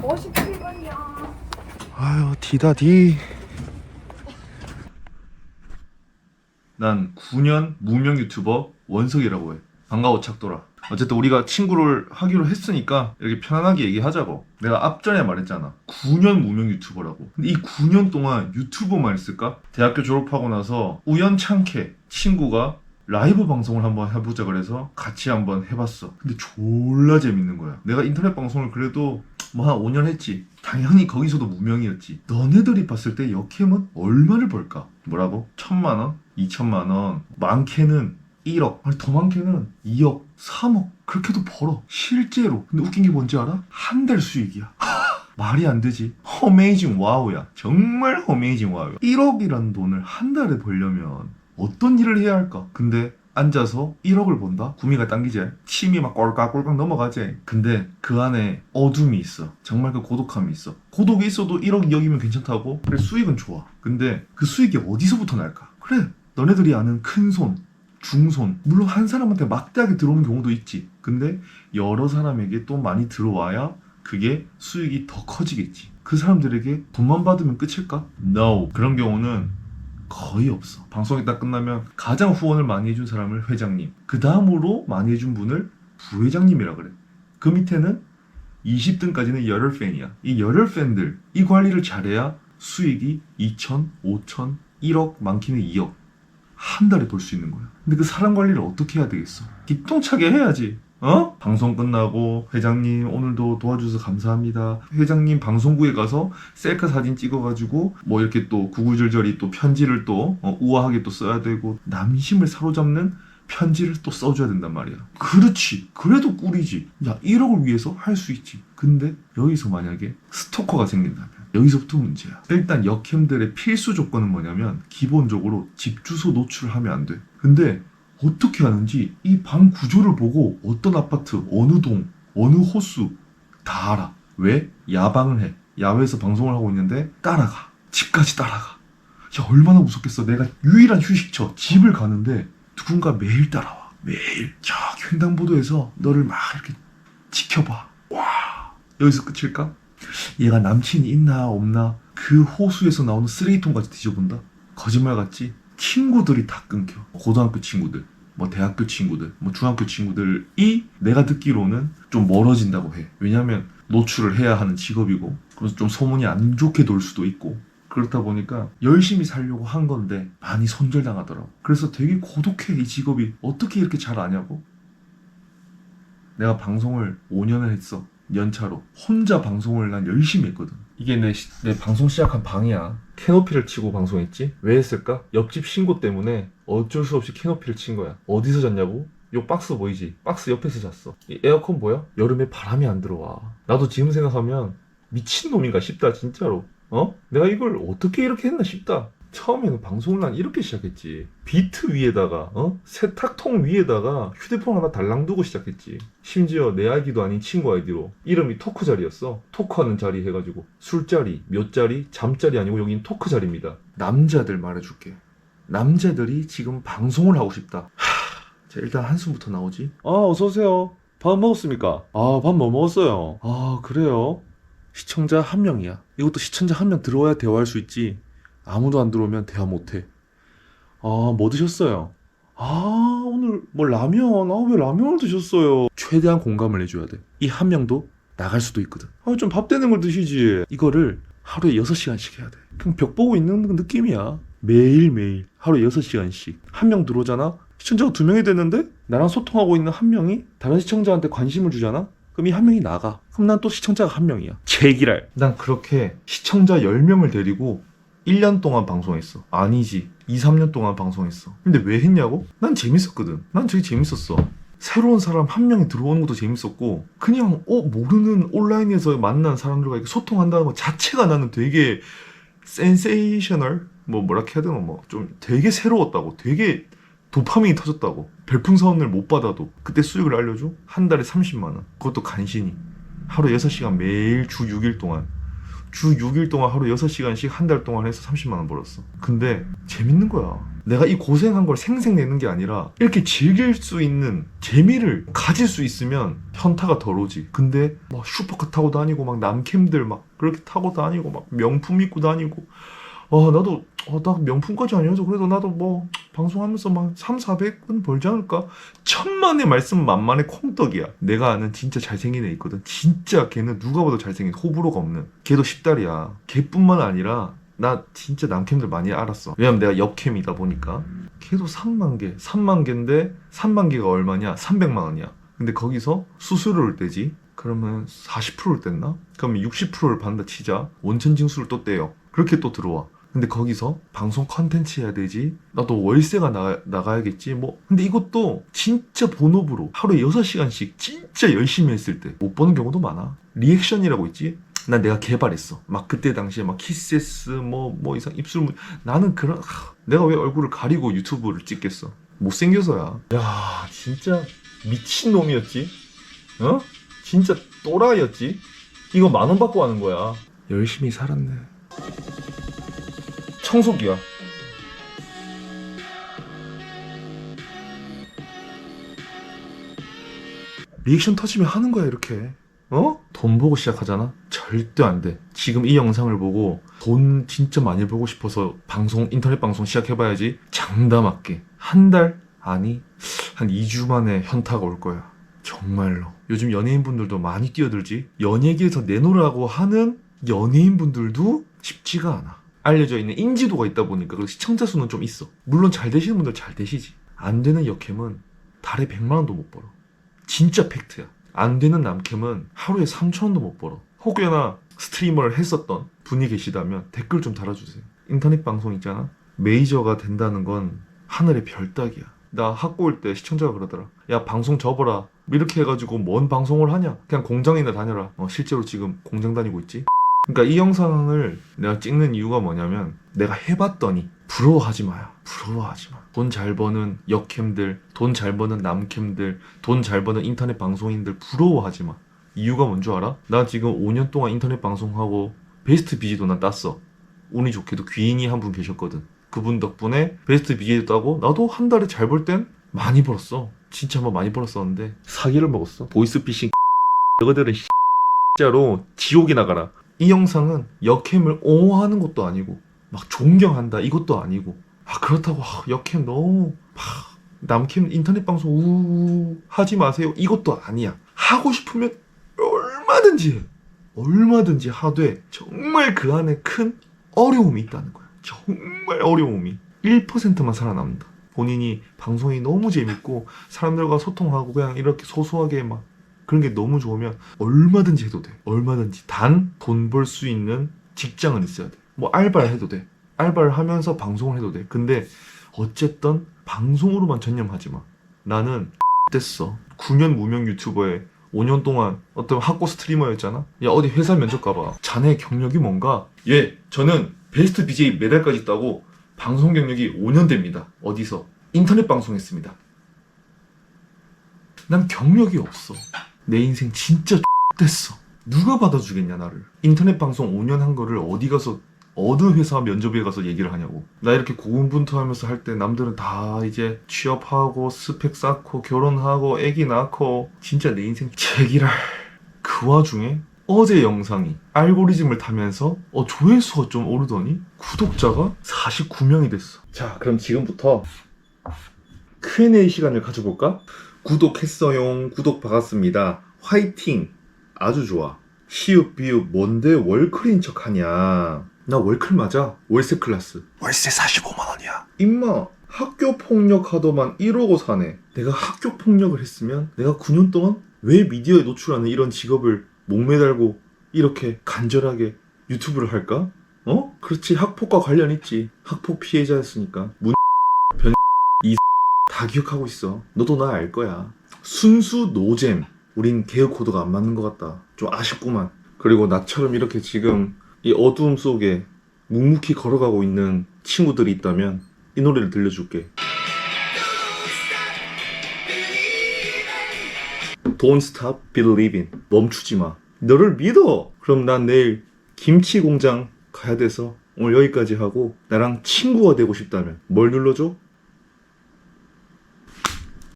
57번이야. 아유 디다디. 난 9년 무명 유튜버 원석이라고 해. 반가워 착돌아. 어쨌든 우리가 친구를 하기로 했으니까 이렇게 편안하게 얘기하자고. 내가 앞전에 말했잖아, 9년 무명 유튜버라고. 근데 이 9년 동안 유튜버만 했을까? 대학교 졸업하고 나서 우연찮게 친구가 라이브 방송을 한번 해보자 그래서 같이 한번 해봤어. 근데 졸라 재밌는 거야. 내가 인터넷 방송을 그래도 뭐 한 5년 했지. 당연히 거기서도 무명이었지. 너네들이 봤을 때 역캠은 얼마를 벌까? 뭐라고? 1,000만원? 2,000만원? 많게는 1억, 아니 더 많게는 2억, 3억 그렇게도 벌어 실제로. 근데 웃긴 게 뭔지 알아? 한 달 수익이야. 말이 안 되지. 어메이징 와우야. 정말 어메이징 와우야. 1억이라는 돈을 한 달에 벌려면 어떤 일을 해야 할까? 근데 앉아서 1억을 번다? 구미가 당기지? 침이 막 꼴깍꼴깍 넘어가지? 근데 그 안에 어둠이 있어. 정말 그 고독함이 있어. 고독이 있어도 1억, 2억이면 괜찮다고? 그래, 수익은 좋아. 근데 그 수익이 어디서부터 날까? 그래, 너네들이 아는 큰손, 중손, 물론 한 사람한테 막대하게 들어오는 경우도 있지. 근데 여러 사람에게 또 많이 들어와야 그게 수익이 더 커지겠지. 그 사람들에게 돈만 받으면 끝일까? No. 그런 경우는 거의 없어. 방송이 딱 끝나면 가장 후원을 많이 해준 사람을 회장님, 그 다음으로 많이 해준 분을 부회장님이라 그래. 그 밑에는 20등까지는 열혈 팬이야. 이 열혈 팬들, 이 관리를 잘해야 수익이 2천, 5천, 1억, 많게는 2억 한 달에 벌 수 있는 거야. 근데 그 사람 관리를 어떻게 해야 되겠어? 기똥차게 해야지. 어? 방송 끝나고 회장님 오늘도 도와주셔서 감사합니다. 회장님 방송국에 가서 셀카 사진 찍어가지고 뭐 이렇게 또 구구절절히 또 편지를 또 우아하게 또 써야 되고, 남심을 사로잡는 편지를 또 써줘야 된단 말이야. 그렇지. 그래도 꿀이지. 야, 1억을 위해서 할 수 있지. 근데 여기서 만약에 스토커가 생긴다면 여기서부터 문제야. 일단 역캠들의 필수 조건은 뭐냐면 기본적으로 집 주소 노출을 하면 안 돼. 근데 어떻게 하는지 이 방 구조를 보고 어떤 아파트, 어느 동, 어느 호수 다 알아. 왜? 야방을 해. 야외에서 방송을 하고 있는데 따라가. 집까지 따라가. 야, 얼마나 무섭겠어. 내가 유일한 휴식처 집을 가는데 누군가 매일 따라와. 매일 저기 횡단보도에서 너를 막 이렇게 지켜봐. 와, 여기서 끝일까? 얘가 남친이 있나 없나 그 호수에서 나오는 쓰레기통까지 뒤져본다? 거짓말 같지? 친구들이 다 끊겨. 고등학교 친구들, 뭐 대학교 친구들, 뭐 중학교 친구들이 내가 듣기로는 좀 멀어진다고 해. 왜냐면 노출을 해야 하는 직업이고, 그래서 좀 소문이 안 좋게 돌 수도 있고, 그렇다 보니까 열심히 살려고 한 건데 많이 손절당하더라고. 그래서 되게 고독해. 이 직업이 어떻게 이렇게 잘 아냐고? 내가 방송을 5년을 했어. 연차로 혼자 방송을 난 열심히 했거든. 이게 내 방송 시작한 방이야. 캐노피를 치고 방송했지. 왜 했을까? 옆집 신고 때문에 어쩔 수 없이 캐노피를 친 거야. 어디서 잤냐고? 요 박스 보이지? 박스 옆에서 잤어. 이 에어컨 보여? 여름에 바람이 안 들어와. 나도 지금 생각하면 미친놈인가 싶다 진짜로. 내가 이걸 어떻게 이렇게 했나 싶다. 처음에는 방송을 난 이렇게 시작했지. 비트 위에다가 세탁통 위에다가 휴대폰 하나 달랑 두고 시작했지. 심지어 내 아이디도 아닌 친구 아이디로. 이름이 토크 자리였어. 토크하는 자리 해가지고 술자리, 몇 자리, 잠자리 아니고 여긴 토크 자리입니다. 남자들 말해줄게. 남자들이 지금 방송을 하고 싶다. 자, 일단 한숨부터 나오지. 어서오세요. 밥 먹었습니까? 밥 뭐 먹었어요? 그래요? 시청자 한 명이야. 이것도 시청자 한 명 들어와야 대화할 수 있지. 아무도 안 들어오면 대화 못해. 뭐 드셨어요? 오늘 뭐 라면. 왜 라면을 드셨어요? 최대한 공감을 해줘야 돼. 이 한 명도 나갈 수도 있거든. 좀 밥 되는 걸 드시지. 이거를 하루에 6시간씩 해야 돼. 그냥 벽 보고 있는 느낌이야. 매일매일 하루에 6시간씩. 한 명 들어오잖아? 시청자가 2명이 됐는데 나랑 소통하고 있는 한 명이 다른 시청자한테 관심을 주잖아? 그럼 이 한 명이 나가. 그럼 난 또 시청자가 한 명이야. 제기랄. 난 그렇게 시청자 10명을 데리고 1년 동안 방송했어. 아니지, 2, 3년 동안 방송했어. 근데 왜 했냐고? 난 재밌었거든. 난 되게 재밌었어. 새로운 사람 한 명이 들어오는 것도 재밌었고, 그냥 모르는 온라인에서 만난 사람들과 이렇게 소통한다는 것 자체가 나는 되게 센세이셔널? 뭐라 해야 되나, 좀 되게 새로웠다고. 되게 도파민이 터졌다고. 별풍선을 못 받아도 그때 수익을 알려줘? 한 달에 30만 원. 그것도 간신히. 하루 6시간 매일 주 6일 동안 주 6일 동안 하루 6시간씩 한 달 동안 해서 30만 원 벌었어. 근데 재밌는 거야. 내가 이 고생한 걸 생색내는 게 아니라 이렇게 즐길 수 있는 재미를 가질 수 있으면 현타가 덜 오지. 근데 막 슈퍼카 타고 다니고 막 남캠들 막 그렇게 타고 다니고 막 명품 입고 다니고 나도 나 명품까지 아니어서 그래도 나도 뭐 방송하면서 막 3,400은 벌지 않을까? 천만의 말씀 만만의 콩떡이야. 내가 아는 진짜 잘생긴 애 있거든. 진짜 걔는 누가 봐도 잘생긴 호불호가 없는. 걔도 10달이야. 걔뿐만 아니라 나 진짜 남캠들 많이 알았어. 왜냐면 내가 옆캠이다 보니까. 걔도 3만 개. 3만 개인데 3만 개가 얼마냐? 300만 원이야. 근데 거기서 수수료를 떼지? 그러면 40%를 뗐나? 그러면 60%를 받는다 치자. 원천 징수를 또 떼요. 그렇게 또 들어와. 근데 거기서 방송 컨텐츠 해야 되지. 나도 월세가 나가야겠지. 뭐. 근데 이것도 진짜 본업으로 하루에 6시간씩 진짜 열심히 했을 때 못 버는 경우도 많아. 리액션이라고 있지. 난 내가 개발했어. 막 그때 당시에 막 키세스 뭐 이상 입술 나는 내가 왜 얼굴을 가리고 유튜브를 찍겠어. 못생겨서야. 야 진짜 미친놈이었지. 진짜 또라이였지. 이거 10,000원 받고 하는 거야. 열심히 살았네. 청소기야. 리액션 터지면 하는 거야 이렇게. 돈 보고 시작하잖아? 절대 안 돼. 지금 이 영상을 보고 돈 진짜 많이 벌고 싶어서 인터넷 방송 시작해봐야지. 장담할게. 한 달? 아니 한 2주 만에 현타가 올 거야. 정말로. 요즘 연예인분들도 많이 뛰어들지. 연예계에서 내놓으라고 하는 연예인분들도 쉽지가 않아. 알려져 있는 인지도가 있다 보니까 그리고 시청자 수는 좀 있어. 물론 잘 되시는 분들 잘 되시지. 안 되는 여캠은 달에 100만 원도 못 벌어. 진짜 팩트야. 안 되는 남캠은 하루에 3,000원도 못 벌어. 혹여나 스트리머를 했었던 분이 계시다면 댓글 좀 달아주세요. 인터넷 방송 있잖아. 메이저가 된다는 건 하늘의 별 따기야. 나 학교 올 때 시청자가 그러더라. 야 방송 접어라. 이렇게 해가지고 뭔 방송을 하냐. 그냥 공장이나 다녀라. 실제로 지금 공장 다니고 있지. 그러니까 이 영상을 내가 찍는 이유가 뭐냐면 내가 해봤더니 부러워하지 마요. 부러워하지 마. 돈 잘 버는 여캠들, 돈 잘 버는 남캠들, 돈 잘 버는 인터넷 방송인들 부러워하지 마. 이유가 뭔 줄 알아? 나 지금 5년 동안 인터넷 방송하고 베스트 BJ도 난 땄어. 운이 좋게도 귀인이 한 분 계셨거든. 그분 덕분에 베스트 BJ도 따고 나도 한 달에 잘 벌 땐 많이 벌었어. 진짜 뭐 많이 벌었었는데 사기를 먹었어. 보이스피싱 너희들은 진짜로 지옥에 나가라. 이 영상은 여캠을 옹호하는 것도 아니고 막 존경한다 이것도 아니고 그렇다고 여캠 너무 남캠 인터넷 방송 하지 마세요 이것도 아니야. 하고 싶으면 얼마든지 하되 정말 그 안에 큰 어려움이 있다는 거야. 정말 어려움이 1%만 살아남는다. 본인이 방송이 너무 재밌고 사람들과 소통하고 그냥 이렇게 소소하게 막 그런 게 너무 좋으면 얼마든지 해도 돼. 얼마든지. 단 돈 벌 수 있는 직장은 있어야 돼. 뭐 알바를 해도 돼. 알바를 하면서 방송을 해도 돼. 근데 어쨌든 방송으로만 전념하지 마. 나는 됐어. 9년 무명 유튜버에 5년 동안 어떤 학고 스트리머였잖아. 야 어디 회사 면접 가봐. 자네 경력이 뭔가? 저는 베스트 BJ 메달까지 따고 방송 경력이 5년 됩니다. 어디서? 인터넷 방송했습니다. 난 경력이 없어. 내 인생 진짜 됐어. 누가 받아주겠냐 나를. 인터넷 방송 5년 한 거를 어디 가서 어느 회사 면접에 가서 얘기를 하냐고. 나 이렇게 고군분투하면서 할 때 남들은 다 이제 취업하고 스펙 쌓고 결혼하고 애기 낳고 진짜 내 인생 제기랄. 그 와중에 어제 영상이 알고리즘을 타면서 조회수가 좀 오르더니 구독자가 49명이 됐어. 자 그럼 지금부터 Q&A 시간을 가져볼까? 구독했어용. 구독 박았습니다. 화이팅. 아주 좋아. 시읍 비읍 뭔데 월클인 척하냐. 나 월클 맞아. 월세 클래스. 월세 45만 원이야. 임마 학교 폭력 하더만 이러고 사네. 내가 학교 폭력을 했으면 내가 9년 동안 왜 미디어에 노출하는 이런 직업을 목매달고 이렇게 간절하게 유튜브를 할까? 그렇지. 학폭과 관련 있지. 학폭 피해자였으니까. 다 기억하고 있어. 너도 나 알 거야. 순수 노잼. 우린 개그 코드가 안 맞는 것 같다. 좀 아쉽구만. 그리고 나처럼 이렇게 지금 이 어두움 속에 묵묵히 걸어가고 있는 친구들이 있다면 이 노래를 들려줄게. Don't stop believing. 멈추지 마. 너를 믿어. 그럼 난 내일 김치 공장 가야 돼서 오늘 여기까지 하고 나랑 친구가 되고 싶다면 뭘 눌러줘?